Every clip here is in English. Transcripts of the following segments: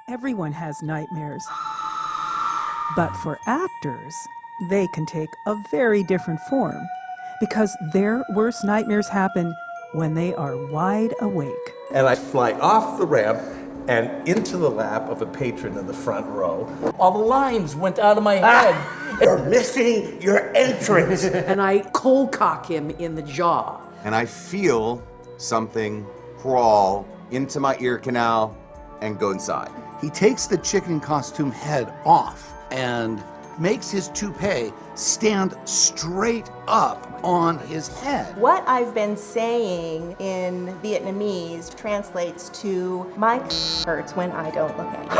Everyone has nightmares. But for actors, they can take a very different form because their worst nightmares happen when they are wide awake. And I fly off the ramp and into the lap of a patron in the front row. All the lines went out of my head. You're missing your entrance. And I cold cock him in the jaw. And I feel something crawl into my ear canal and go inside. He takes the chicken costume head off and makes his toupee stand straight up on his head. What I've been saying in Vietnamese translates to my hurts when I don't look at you.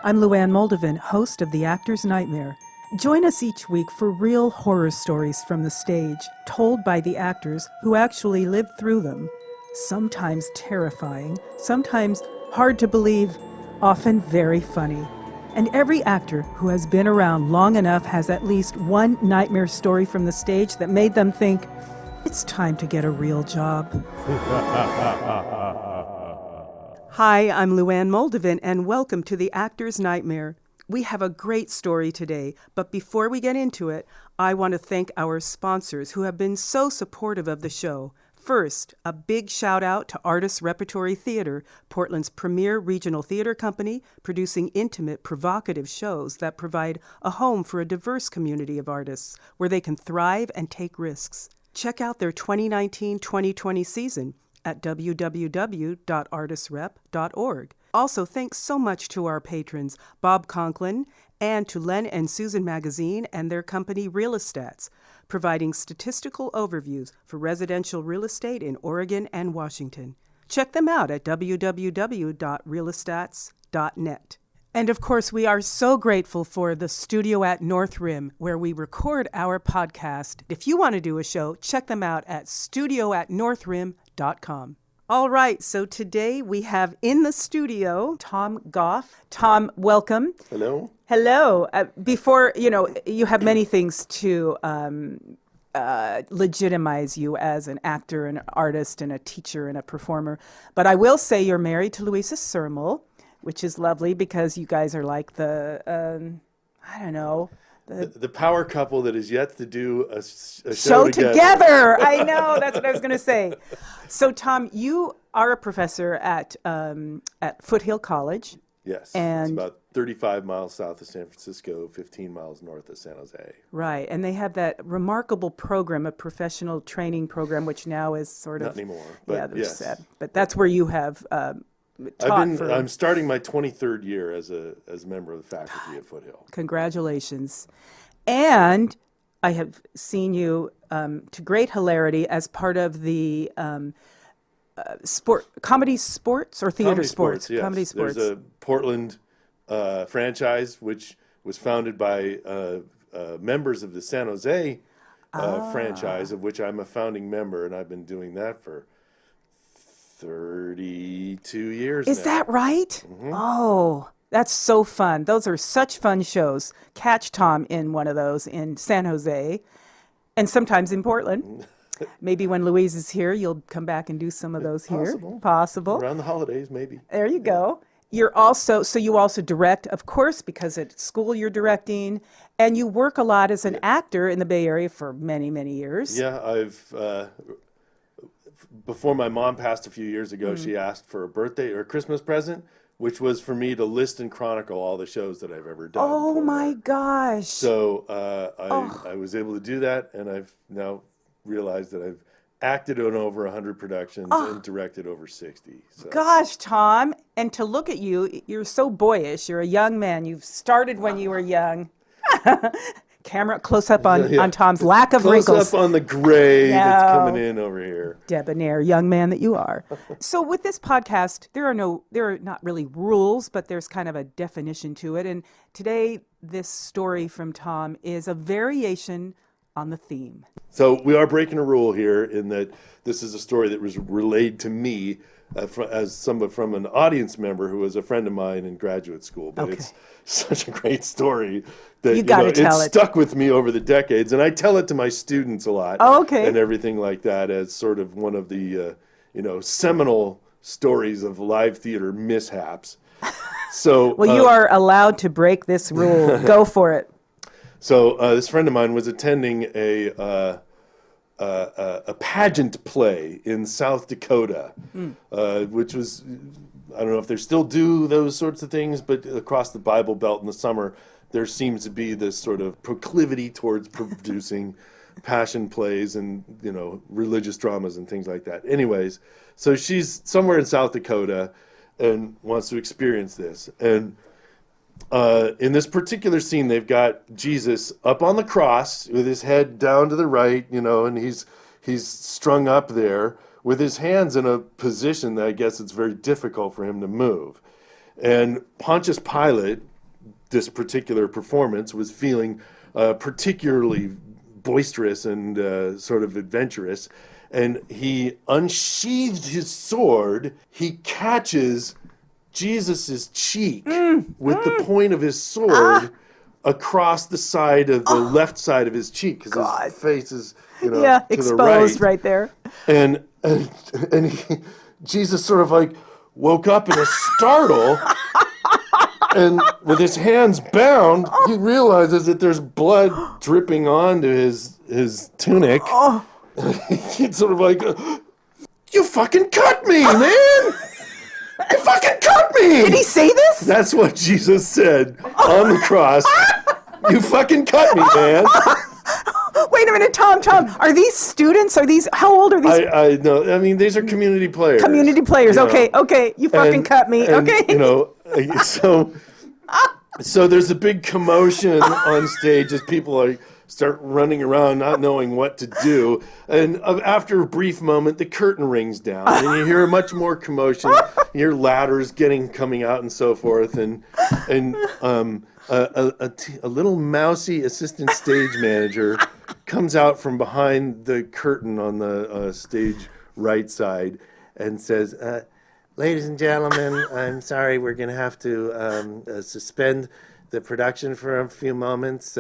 I'm Luann Moldovan, host of The Actor's Nightmare. Join us each week for real horror stories from the stage, told by the actors who actually lived through them. Sometimes terrifying, sometimes hard to believe, often very funny. And every actor who has been around long enough has at least one nightmare story from the stage that made them think, it's time to get a real job. Hi, I'm Luann Moldovan, and welcome to The Actor's Nightmare. We have a great story today, but before we get into it, I want to thank our sponsors who have been so supportive of the show. First, a big shout out to Artists Repertory Theater, Portland's premier regional theater company, producing intimate, provocative shows that provide a home for a diverse community of artists where they can thrive and take risks. Check out their 2019-2020 season at www.artistrep.org. Also, thanks so much to our patrons, Bob Conklin, and to Len and Susan Magazine and their company Real Estats, providing statistical overviews for residential real estate in Oregon and Washington. Check them out at www.realestats.net. And of course, we are so grateful for the studio at North Rim, where we record our podcast. If you want to do a show, check them out at studioatnorthrim.com. All right, so today we have in the studio Tom Gough. Tom, welcome. Hello. Hello. Before, you have many things to legitimize you as an actor, an artist, and a teacher, and a performer. But I will say you're married to Louisa Sermel, which is lovely because you guys are like the power couple that is yet to do a show together. I know, that's what I was going to say. So, Tom, you are a professor at Foothill College. Yes, and it's about 35 miles south of San Francisco, 15 miles north of San Jose. Right, and they have that remarkable program, a professional training program, which now is sort of... Not anymore, but yes. Sad. But that's where you have taught I'm starting my 23rd year as a member of the faculty at Foothill. Congratulations. And I have seen you to great hilarity as part of the comedy sports or theater sports? Yes. Comedy sports. There's a Portland franchise which was founded by members of the San Jose franchise, of which I'm a founding member, and I've been doing that for 32 years now. Is that right? Mm-hmm. Oh, that's so fun. Those are such fun shows. Catch Tom in one of those in San Jose and sometimes in Portland. Maybe when Louise is here, you'll come back and do some of those here. Possible. Around the holidays, maybe. There you go. You also direct, of course, because at school you're directing, and you work a lot as an actor in the Bay Area for many, many years. Yeah, before my mom passed a few years ago, she asked for a birthday or a Christmas present, which was for me to list and chronicle all the shows that I've ever done. Oh my gosh. So I was able to do that, and I've now realized that I've acted on over 100 productions and directed over 60. So. Gosh, Tom, and to look at you, you're so boyish. You're a young man. You've started when you were young. Camera close up on Tom's lack of wrinkles. Close up on the gray that's coming in over here. Debonair young man that you are. So with this podcast, there are not really rules, but there's kind of a definition to it. And today, this story from Tom is a variation on the theme. So we are breaking a rule here in that this is a story that was relayed to me from an audience member who was a friend of mine in graduate school. But it's such a great story that it's stuck with me over the decades, and I tell it to my students a lot. And everything like that as sort of one of the seminal stories of live theater mishaps. So, Well, you are allowed to break this rule. Go for it. So this friend of mine was attending a pageant play in South Dakota, which was, I don't know if they still do those sorts of things, but across the Bible Belt in the summer, there seems to be this sort of proclivity towards producing passion plays and, religious dramas and things like that. Anyways, so she's somewhere in South Dakota and wants to experience this. And in this particular scene, they've got Jesus up on the cross with his head down to the right, and he's strung up there with his hands in a position that I guess it's very difficult for him to move. And Pontius Pilate, this particular performance, was feeling particularly boisterous and sort of adventurous. And he unsheathed his sword. He catches Jesus's cheek with the point of his sword across the side of the left side of his cheek, because his face is, to exposed the right there. And Jesus sort of like woke up in a startle, and with his hands bound, he realizes that there's blood dripping onto his tunic. He's sort of like, "You fucking cut me, man! You fucking cut me!" Did he say this? That's what Jesus said on the cross. "You fucking cut me, man." Wait a minute, Tom, are these students? How old are these? I know. I mean, these are community players. Community players. Okay. You fucking cut me. Okay. So there's a big commotion on stage as people start running around not knowing what to do. And after a brief moment, the curtain rings down and you hear much more commotion. You hear ladders coming out and so forth. And a little mousy assistant stage manager comes out from behind the curtain on the stage right side and says, "Ladies and gentlemen, I'm sorry, we're going to have to suspend the production for a few moments.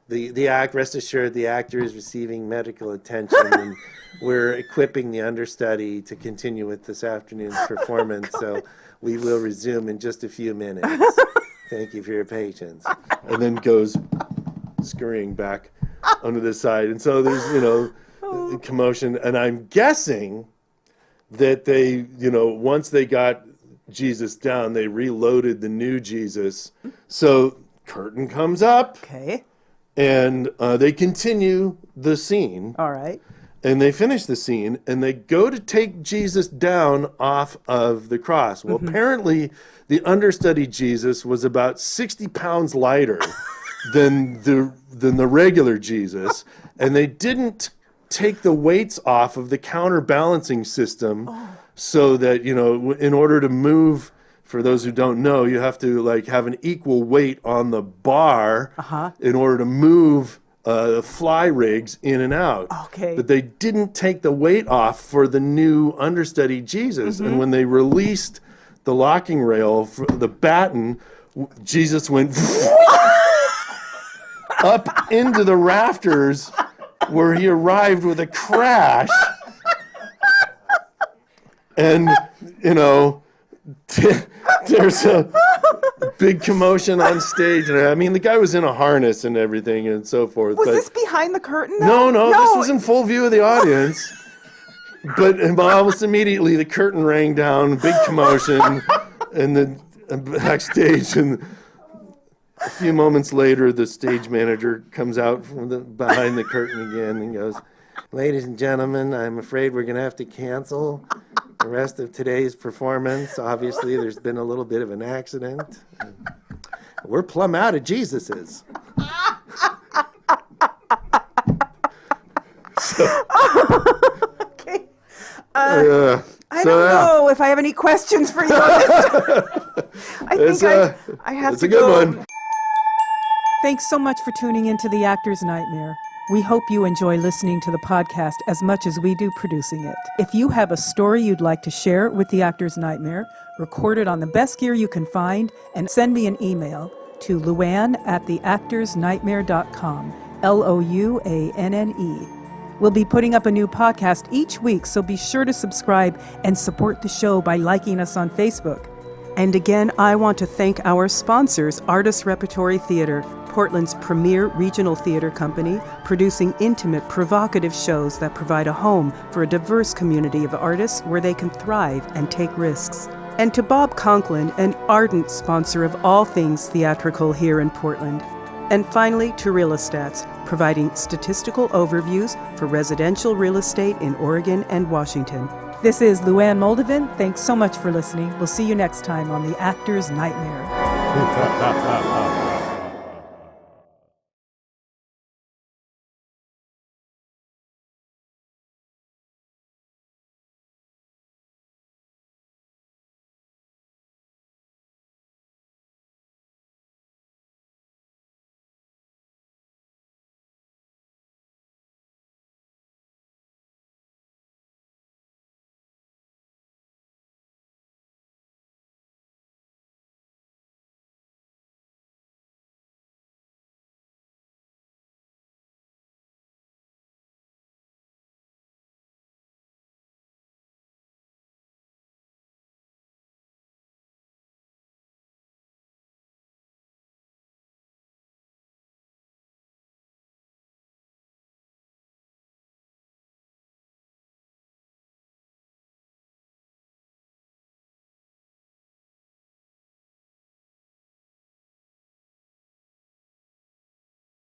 Rest assured, the actor is receiving medical attention, and we're equipping the understudy to continue with this afternoon's performance. So we will resume in just a few minutes. Thank you for your patience." And then goes scurrying back onto the side. And so there's, commotion. And I'm guessing that they, once they got Jesus down, they reloaded the new Jesus. So curtain comes up. Okay. And they continue the scene. All right. And they finish the scene, and they go to take Jesus down off of the cross. Well, apparently, the understudy Jesus was about 60 pounds lighter than the regular Jesus, and they didn't take the weights off of the counterbalancing system, so that in order to move. For those who don't know, you have to have an equal weight on the bar in order to move the fly rigs in and out. Okay. But they didn't take the weight off for the new understudy Jesus. And when they released the locking rail for the batten, Jesus went up into the rafters where he arrived with a crash. And, there's a big commotion on stage. And I mean, the guy was in a harness and everything and so forth. Was this behind the curtain? No, this was in full view of the audience. But almost immediately the curtain rang down, big commotion, and then backstage. And a few moments later, the stage manager comes out from behind the curtain again and goes, "Ladies and gentlemen, I'm afraid we're going to have to cancel the rest of today's performance. Obviously, there's been a little bit of an accident. We're plumb out of Jesus's." Okay. I don't know if I have any questions for you on this. I have it's to a good go. one. Thanks so much for tuning into The Actor's Nightmare. We hope you enjoy listening to the podcast as much as we do producing it. If you have a story you'd like to share with The Actor's Nightmare, record it on the best gear you can find and send me an email to luann@theactorsnightmare.com, LOUANNE. We'll be putting up a new podcast each week, so be sure to subscribe and support the show by liking us on Facebook. And again, I want to thank our sponsors, Artist Repertory Theater, Portland's premier regional theater company, producing intimate, provocative shows that provide a home for a diverse community of artists where they can thrive and take risks. And to Bob Conklin, an ardent sponsor of all things theatrical here in Portland. And finally, to Real Estats, providing statistical overviews for residential real estate in Oregon and Washington. This is Luann Moldovan. Thanks so much for listening. We'll see you next time on The Actor's Nightmare.